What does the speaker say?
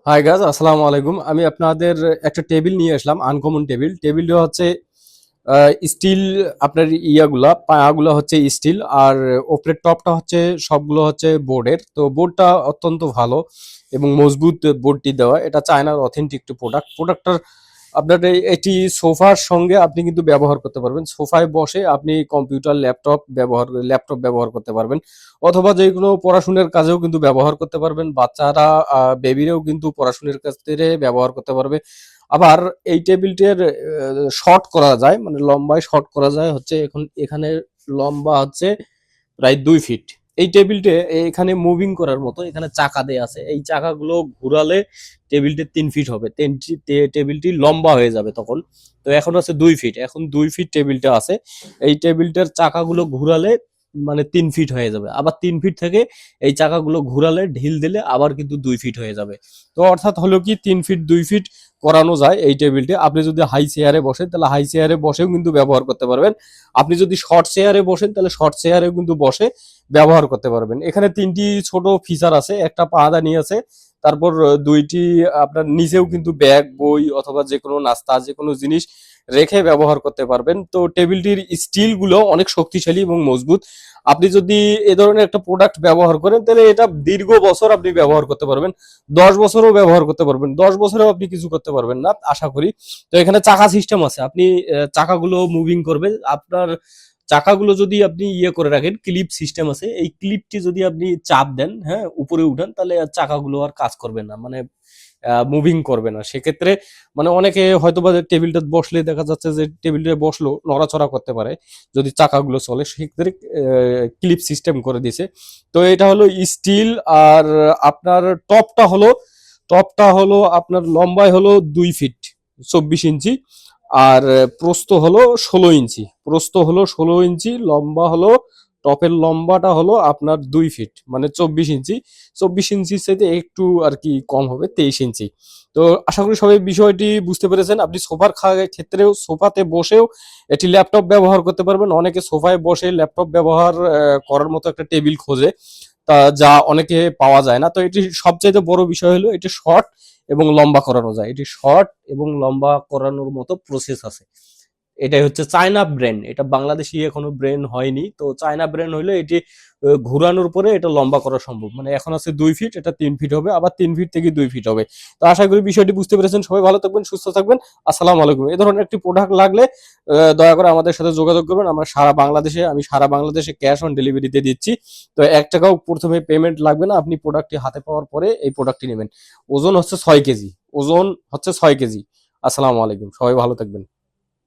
Hi guys, আসসালামু আলাইকুম। আমি আপনাদের একটা টেবিল নিয়ে আসলাম, আনকমন টেবিল। টেবিলটা হচ্ছে স্টিল। আপনার ইয়াগুলা পায়াগুলো হচ্ছে স্টিল, আর ওপরের টপটা হচ্ছে সবগুলো হচ্ছে বোর্ডের। তো বোর্ডটা অত্যন্ত ভালো এবং মজবুত বোর্ডটি দেওয়া। এটা চায়নার অথেন্টিক টু প্রোডাক্টটার আপনার এটি সোফার সঙ্গে আপনি কিন্তু ব্যবহার করতে পারবেন। সোফায় বসে আপনি কম্পিউটার, ল্যাপটপ ব্যবহার করতে পারবেন, অথবা যে কোনো পড়াশোনার কাজেও কিন্তু ব্যবহার করতে পারবেন। বাচ্চারা, বেবিরাও কিন্তু পড়াশোনার ক্ষেত্রে ব্যবহার করতে পারবে। আবার এই টেবিলটির শর্ট করা যায়, মানে লম্বায় শর্ট করা যায় হচ্ছে এখন এখানে লম্বা হচ্ছে প্রায় 2 ফিট। এই টেবিলটে এখানে মুভিং করার মতো এখানে চাকা দেয়া আছে। এই চাকাগুলো ঘুরালে টেবিলটি 3 ফিট হবে। টেবিলটি লম্বা হয়ে যাবে তখন। তো এখন আছে 2 ফিট, এখন 2 ফিট টেবিলটা আছে। এই টেবিলটার চাকাগুলো ঘুরালে মানে 3 ফিট হয়ে যাবে। আবার 3 ফিট থেকে এই চাকাগুলো ঘুরালে ঢিল দিলে আবার কিন্তু 2 ফিট হয়ে যাবে। তো অর্থাৎ হলো কি 3 ফিট 2 ফিট করানো যায় এই টেবিলটি। আপনি যদি হাই চেয়ারে বসেন তাহলে হাই চেয়ারে বসেও কিন্তু ব্যবহার করতে পারবেন। আপনি যদি শর্ট চেয়ারে বসেন তাহলে শর্ট চেয়ারেও কিন্তু বসে ব্যবহার করতে পারবেন। এখানে 3টি ছোট ফিচার আছে, একটা পাদানি আছে, তারপর 2টি আপনার নিচেও কিন্তু ব্যাগ, বই অথবা যে কোনো নাস্তা, যে কোনো জিনিস রেখে ব্যবহার করতে পারবেন। তো টেবিলটির স্টিল গুলো অনেক শক্তিশালী এবং মজবুত। আপনি যদি এ ধরনের একটা প্রোডাক্ট ব্যবহার করেন তাহলে এটা দীর্ঘ বছর আপনি ব্যবহার করতে পারবেন। 10 বছরও ব্যবহার করতে পারবেন, 10 বছরেও আপনি কিছু করতে পারবেন না আশা করি। তো এখানে চাকা সিস্টেম আছে, আপনি চাকাগুলো মুভিং করবে। আপনার চাকাগুলো যদি আপনি ইয়ে করে রাখেন, ক্লিপ সিস্টেম আছে, এই ক্লিপটি যদি আপনি চাপ দেন, হ্যাঁ, উপরে উঠান, তাহলে আর চাকাগুলো আর কাজ করবে না, মানে মুভিং করবে না। সেক্ষেত্রে মানে অনেকে হয়তো বা টেবিলটা বসলে দেখা যাচ্ছে যে টেবিলটা বসলো নড়াচড়া করতে পারে যদি চাকাগুলো চলে, সেক্ষেত্রে ক্লিপ সিস্টেম করে দিছে। তো এটা হলো স্টিল। আর আপনার টপটা হলো আপনার লম্বায় হলো 2 ফিট 24 ইঞ্চি, আর প্রস্থ হলো 16 ইঞ্চি, লম্বা হলো, টপের লম্বাটা হলো আপনার 2 ফিট মানে 24 ইঞ্চি। 24 ইঞ্চির সাথে একটু আর কি কম হবে, 23 ইঞ্চি। তো আশা করি সবাই বিষয়টি বুঝতে পেরেছেন। আপনি সোফার ক্ষেত্রেও, সোফাতে বসেও এটি ল্যাপটপ ব্যবহার করতে পারবেন। অনেকে সোফায় বসে ল্যাপটপ ব্যবহার করার মতো একটা টেবিল খোঁজে, তা যা অনেকে পাওয়া যায় না। তো এটি সবচাইতে বড় বিষয় হলো এটি শর্ট এবং লম্বা করানো যায়। এটি শর্ট এবং লম্বা করানোর মতো প্রসেস আছে। এটাই হচ্ছে চায়না ব্র্যান্ড, এটা বাংলাদেশি এখনো ব্র্যান্ড হয়নি। তো চায়না ব্র্যান্ড হইলে এটি ঘুরানোর পরে এটা লম্বা করা সম্ভব। মানে এখন আছে 2 ফিট, এটা 3 ফিট হবে, আবার 3 ফিট থেকে 2 ফিট হবে। তো আশা করি বিষয়টি বুঝতে পেরেছেন। সবাই ভালো থাকবেন, সুস্থ থাকবেন। আসসালামু আলাইকুম। এই ধরনের একটি প্রোডাক্ট লাগলে দয়া করে আমাদের সাথে যোগাযোগ করবেন। আমি সারা বাংলাদেশে ক্যাশ অন ডেলিভারিতে দিচ্ছি। তো 1 টাকাও প্রথমে পেমেন্ট লাগবে না, আপনি প্রোডাক্টটি হাতে পাওয়ার পরে এই প্রোডাক্টটি নেবেন। ওজন হচ্ছে 6 কেজি। ওজন হচ্ছে 6 কেজি। আসসালামু আলাইকুম, সবাই ভালো থাকবেন।